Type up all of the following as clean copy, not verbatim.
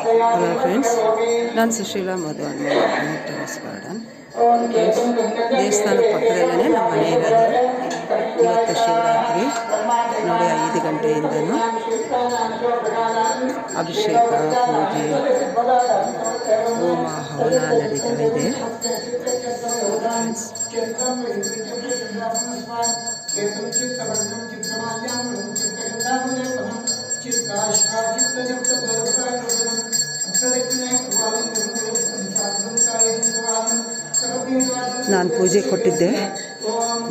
Hello friends, ನಾನು ಸುಶೀಲಾ ಮಧು terrace garden. ದೇವಸ್ಥಾನದ ಪಕ್ಕದಲ್ಲೇ ನಮ್ಮ ಮನೆ ಇರೋದು. ಇವತ್ತು ಶಿವರಾತ್ರಿ ನೋಡಿ, 5 ಗಂಟೆಯಿಂದನೂ ಅಭಿಷೇಕ, ಪೂಜೆ, ಹೋಮ ಹವನ ನಡೀತಾ ಇದೆ. ನಾನು ಪೂಜೆ ಕೊಟ್ಟಿದ್ದೆ,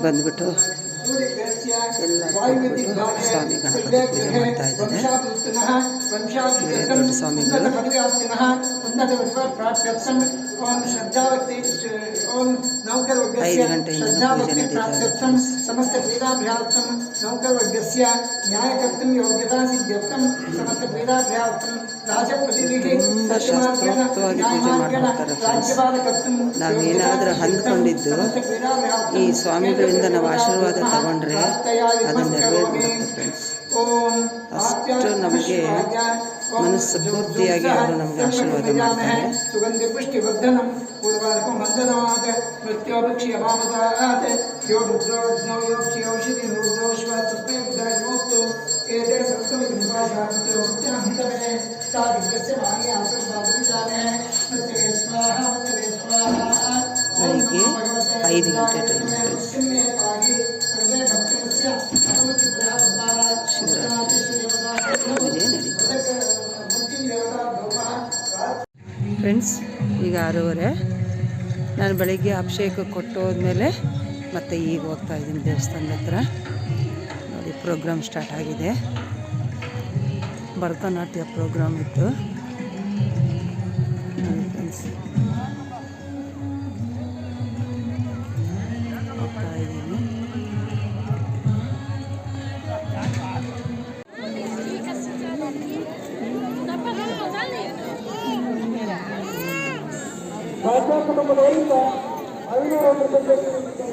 ಬಂದ್ಬಿಟ್ಟು ಎಲ್ಲ ಕೊಟ್ಬಿಟ್ಟು ಸ್ವಾಮಿ ಗಣಪತಿ ಪೂಜೆ ಮಾಡ್ತಾ ಇದ್ದಾರೆ. ಇವರೇ ದೊಡ್ಡ ಸ್ವಾಮಿಗಳು. 5 ಗಂಟೆಯಿಂದ ಪೂಜೆ ನಡೀತಾ ಇದೆ. ತುಂಬ ಶಾಸ್ತ್ರೋಕ್ತವಾಗಿ ಪೂಜೆ ಮಾಡ್ತಾರೆ ಫ್ರೆಂಡ್ಸ್. ನಾವೇನಾದರೂ ಅಂದ್ಕೊಂಡಿದ್ದು ಈ ಸ್ವಾಮಿಗಳಿಂದ ನಾವು ಆಶೀರ್ವಾದ ತಗೊಂಡ್ರೆ ಅದು ನೆರವೇರ್ಬಿಡುತ್ತೆ ಫ್ರೆಂಡ್ಸ್. ಅಷ್ಟು ನಮಗೆ ಮನಸ್ಸು ಪೂರ್ತಿಯಾಗಿ ಅವರು ನಮಗೆ ಆಶೀರ್ವಾದ ಮಾಡ್ತಾರೆ. ಬೆಳಿಗ್ಗೆ 5 ಗಂಟೆ ಟೈಮ್ ಫ್ರೆಂಡ್ಸ್. ಶಿವರಾತ್ರಿ ಪೂಜೆ ನಡೀತದೆ ಫ್ರೆಂಡ್ಸ್. ಈಗ 6:30. ನಾನು ಬೆಳಗ್ಗೆ ಅಭಿಷೇಕ ಕೊಟ್ಟು ಹೋದ್ಮೇಲೆ ಮತ್ತೆ ಈಗ ಹೋಗ್ತಾ ಇದ್ದೀನಿ ದೇವಸ್ಥಾನದ ಹತ್ರ. ನೋಡಿ, ಪ್ರೋಗ್ರಾಮ್ ಸ್ಟಾರ್ಟ್ ಆಗಿದೆ. ಭರತನಾಟ್ಯ ಪ್ರೋಗ್ರಾಮ್ ಇತ್ತು ಫ್ರೆಂಡ್ಸ್. ಹೋಗ್ತಾ ಇದ್ದೀನಿ. ಕುಟುಂಬದವರಿಂದ 500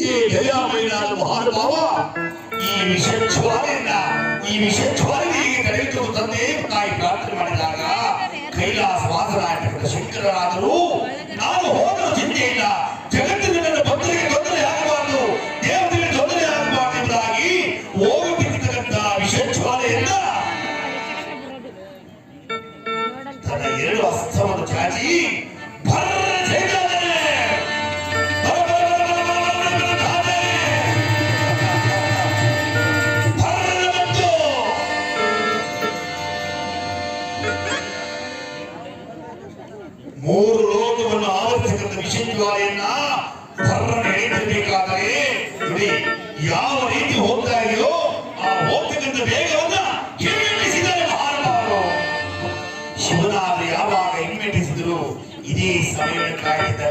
ಈ ದಯಾಮಯನಾದ ಮಹಾನುಭಾವ ಈ ವಿಷಜ್ವಾಲೆಗೆ ನಡೆಯುತ್ತಿರುವ ತಂದೆ ತಾಯಿ ಪ್ರಾರ್ಥನೆ ಮಾಡಿದಾಗ ಕೈಲಾಸ ವಾಸನಾಗಿರುವ ಶಂಕರರಾದರೂ ನಾನು ಹೋಗಲು ಚಿಂತೆಯಿಲ್ಲ, ಜಗತ್ತಿನ ನನ್ನ ಭಕ್ತರಿಗೆ ತೊಂದರೆ ಆಗಬಾರದು, ದೇವರಿಗೆ ತೊಂದರೆ ಆಗಬಾರದು ಎಂಬುದಾಗಿ ಹೋಗಬೇಕಿರ್ತಕ್ಕಂಥ ವಿಷಜ್ವಾಲೆಯನ್ನ ತನ್ನ 2 ಹಸ್ತವನ್ನು ಚಾಚಿ ಮೂರು ಲೋಕವನ್ನು ಆವರಿಸತಕ್ಕಂಥ ವಿಷಜ್ವಾಲೆಯನ್ನ ಎಳೆಯಬೇಕಾದರೆ ನೋಡಿ ಯಾವ ರೀತಿ ಹೋಗ್ತಾ ಇದೆಯೋ ಆ ಹೋಗ್ತಕ್ಕಂಥ ವೇಗವನ್ನ ಹಿಮ್ಮೆಟ್ಟಿಸಿದ್ದಾರೆ ಮಹಾನುಭಾವರು. ಶಿವನಾದ ಯಾವಾಗ ಹಿಮ್ಮೆಟ್ಟಿಸಿದ್ರು ಇದೇ ಸಮಯವನ್ನು ಕಾಯ್ದಿದ್ದ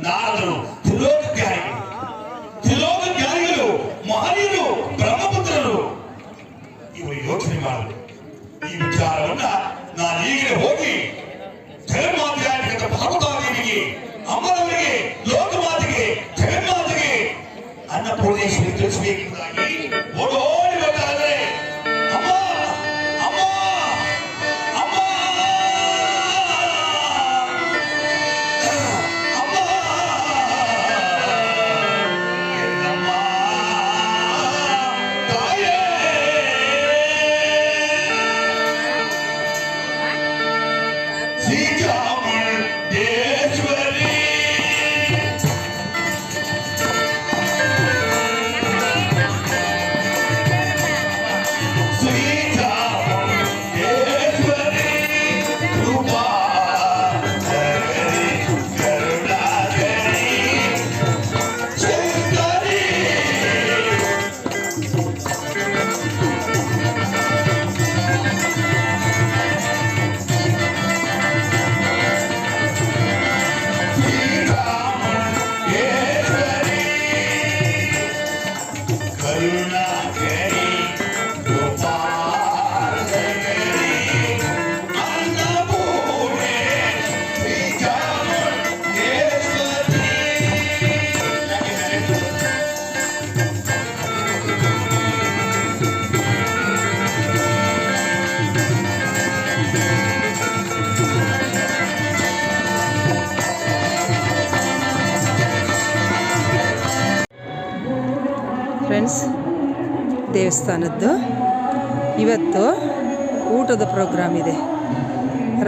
ನಾರದರು ತ್ರಿಲೋಕಜ್ಞಾನಿಗಳು ಮಹನೀಯರು ಬ್ರಹ್ಮಪುತ್ರರು ಇವರು ಯೋಚನೆ ಮಾಡಲು ಈ ವಿಚಾರವನ್ನ ನಾನು ಈಗಲೇ ಹೋಗಿ ಜಗನ್ಮಾತೆಯಾಗಿದ್ದ ಭಾರತಾದೇವಿಗೆ, ಅಮ್ಮನವರಿಗೆ, ಲೋಕಮಾತೆಗೆ, ಜಗನ್ಮಾತೆಗೆ, ಅನ್ನಪೂರ್ಣೇಶ್ವರಿ ತಿಳಿಸಬೇಕೆಂಬುದಾಗಿ ಓಡೋಡಿ ಬರ್ತಾರೆ. ಅಮ್ಮ ಅಮ್ಮ ಅಮ್ಮ ಅಮ್ಮ ಎಲ್ಲಮ್ಮ ತಾಯೇ ಫ್ರೆಂಡ್ಸ್, ದೇವಸ್ಥಾನದ್ದು ಇವತ್ತು ಊಟದ ಪ್ರೋಗ್ರಾಮ್ ಇದೆ.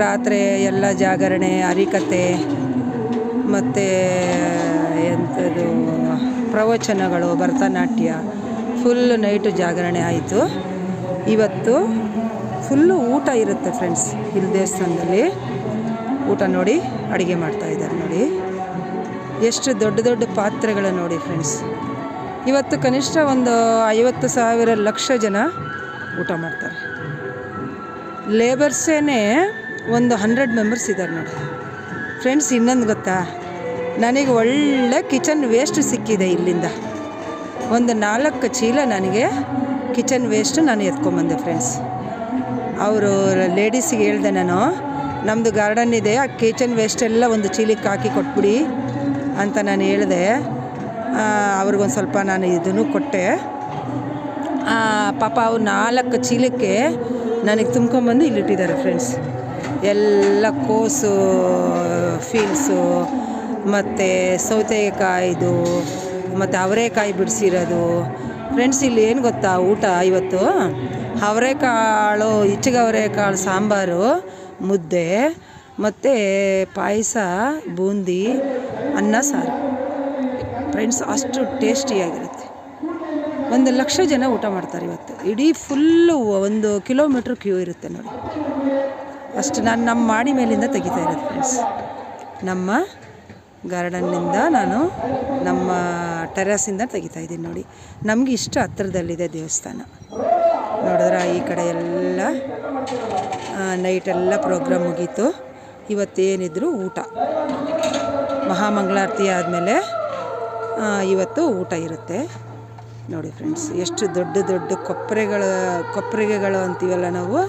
ರಾತ್ರಿ ಎಲ್ಲ ಜಾಗರಣೆ, ಹರಿಕತೆ ಮತ್ತು ಎಂಥದ್ದು ಪ್ರವಚನಗಳು, ಭರತನಾಟ್ಯ, ಫುಲ್ ನೈಟು ಜಾಗರಣೆ ಆಯಿತು. ಇವತ್ತು ಫುಲ್ಲು ಊಟ ಇರುತ್ತೆ ಫ್ರೆಂಡ್ಸ್. ಇಲ್ಲಿ ದೇವಸ್ಥಾನದಲ್ಲಿ ಊಟ ನೋಡಿ, ಅಡುಗೆ ಮಾಡ್ತಾಯಿದ್ದಾರೆ ನೋಡಿ, ಎಷ್ಟು ದೊಡ್ಡ ದೊಡ್ಡ ಪಾತ್ರೆಗಳು ನೋಡಿ ಫ್ರೆಂಡ್ಸ್. ಇವತ್ತು ಕನಿಷ್ಠ ಒಂದು 50,000 ಲಕ್ಷ ಜನ ಊಟ ಮಾಡ್ತಾರೆ. ಲೇಬರ್ಸೇ ಒಂದು 100 ಮೆಂಬರ್ಸ್ ಇದ್ದಾರೆ ನೋಡಿ ಫ್ರೆಂಡ್ಸ್. ಇನ್ನೊಂದು ಗೊತ್ತಾ, ನನಗೆ ಒಳ್ಳೆ ಕಿಚನ್ ವೇಸ್ಟ್ ಸಿಕ್ಕಿದೆ. ಇಲ್ಲಿಂದ ಒಂದು 4 ಚೀಲ ನನಗೆ ಕಿಚನ್ ವೇಸ್ಟ್ ನಾನು ಎತ್ಕೊಂಬಂದೆ ಫ್ರೆಂಡ್ಸ್. ಅವರು ಲೇಡೀಸಿಗೆ ಹೇಳಿದೆ ನಾನು, ನಮ್ಮದು ಗಾರ್ಡನ್ ಇದೆ, ಆ ಕಿಚನ್ ವೇಸ್ಟ್ ಎಲ್ಲ ಒಂದು ಚೀಲಕ್ಕೆ ಹಾಕಿ ಕೊಟ್ಬಿಡಿ ಅಂತ ನಾನು ಹೇಳಿದೆ. ಅವ್ರಿಗೊಂದು ಸ್ವಲ್ಪ ನಾನು ಇದನ್ನು ಕೊಟ್ಟೆ. ಪಾಪ ಅವ್ರು 4 ಚೀಲಕ್ಕೆ ನನಗೆ ತುಂಬ್ಕೊಂಬಂದು ಇಲ್ಲಿಟ್ಟಿದ್ದಾರೆ ಫ್ರೆಂಡ್ಸ್. ಎಲ್ಲ ಕೋಸು, ಫೀಲ್ಸು, ಮತ್ತು ಸೌತೆಕಾಯಿದು, ಮತ್ತು ಅವರೆಕಾಯಿ ಬಿಡಿಸಿರೋದು ಫ್ರೆಂಡ್ಸ್. ಇಲ್ಲಿ ಏನು ಗೊತ್ತಾ ಊಟ ಇವತ್ತು, ಅವರೆಕಾಳು, ಹಿಚ್ಚಿಗೆ ಅವರೆಕಾಳು ಸಾಂಬಾರು, ಮುದ್ದೆ ಮತ್ತು ಪಾಯಸ, ಬೂಂದಿ, ಅನ್ನ ಸಾರು ಫ್ರೆಂಡ್ಸ್. ಅಷ್ಟು ಟೇಸ್ಟಿಯಾಗಿರುತ್ತೆ. 1 ಲಕ್ಷ ಜನ ಊಟ ಮಾಡ್ತಾರೆ ಇವತ್ತು. ಇಡೀ ಫುಲ್ಲು 1 ಕಿಲೋಮೀಟ್ರ್ ಕ್ಯೂ ಇರುತ್ತೆ ನೋಡಿ. ಅಷ್ಟು ನಾನು ನಮ್ಮ ಮಾಡಿ ಮೇಲಿಂದ ತೆಗಿತಾ ಇರೋದು ಫ್ರೆಂಡ್ಸ್. ನಮ್ಮ ಗಾರ್ಡನ್ನಿಂದ ನಾನು ನಮ್ಮ ಟೆರಸಿಂದ ತೆಗಿತಾಯಿದ್ದೀನಿ ನೋಡಿ. ನಮಗೆ ಇಷ್ಟು ಹತ್ರದಲ್ಲಿದೆ ದೇವಸ್ಥಾನ. ನೋಡಿದ್ರೆ ಈ ಕಡೆ ಎಲ್ಲ ನೈಟೆಲ್ಲ ಪ್ರೋಗ್ರಾಮ್ ಮುಗೀತು. ಇವತ್ತೇನಿದ್ರು ಊಟ, ಮಹಾಮಂಗಳಾರತಿ ಆದಮೇಲೆ ಇವತ್ತು ಊಟ ಇರುತ್ತೆ ನೋಡಿ ಫ್ರೆಂಡ್ಸ್. ಎಷ್ಟು ದೊಡ್ಡ ದೊಡ್ಡ ಕೊಪ್ಪರಿಗೆಗಳು ಅಂತೀವಲ್ಲ ನಾವು,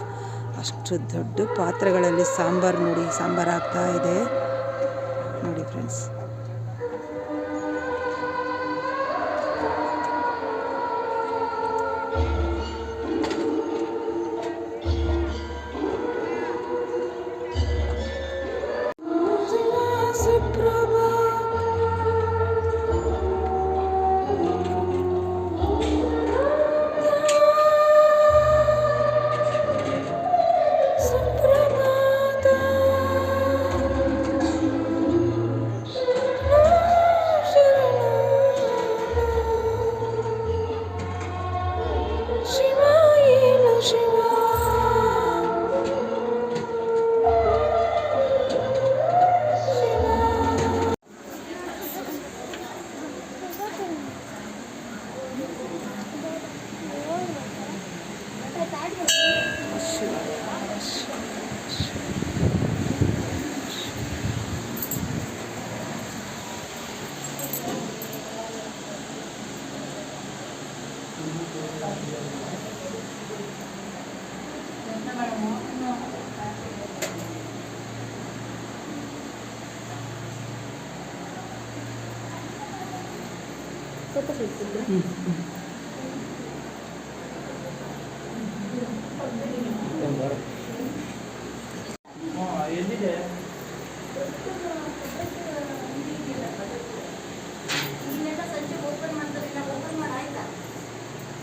ಅಷ್ಟು ದೊಡ್ಡ ಪಾತ್ರೆಗಳಲ್ಲಿ ಸಾಂಬಾರು ನೋಡಿ, ಸಾಂಬಾರು ಆಗ್ತಾ ಇದೆ ನೋಡಿ ಫ್ರೆಂಡ್ಸ್.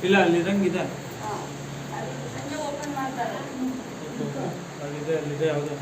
ಇಲ್ಲ ಅಲ್ಲಿರಂಗಿದೆ, ಅಲ್ಲಿದೆ ಯಾವುದೋ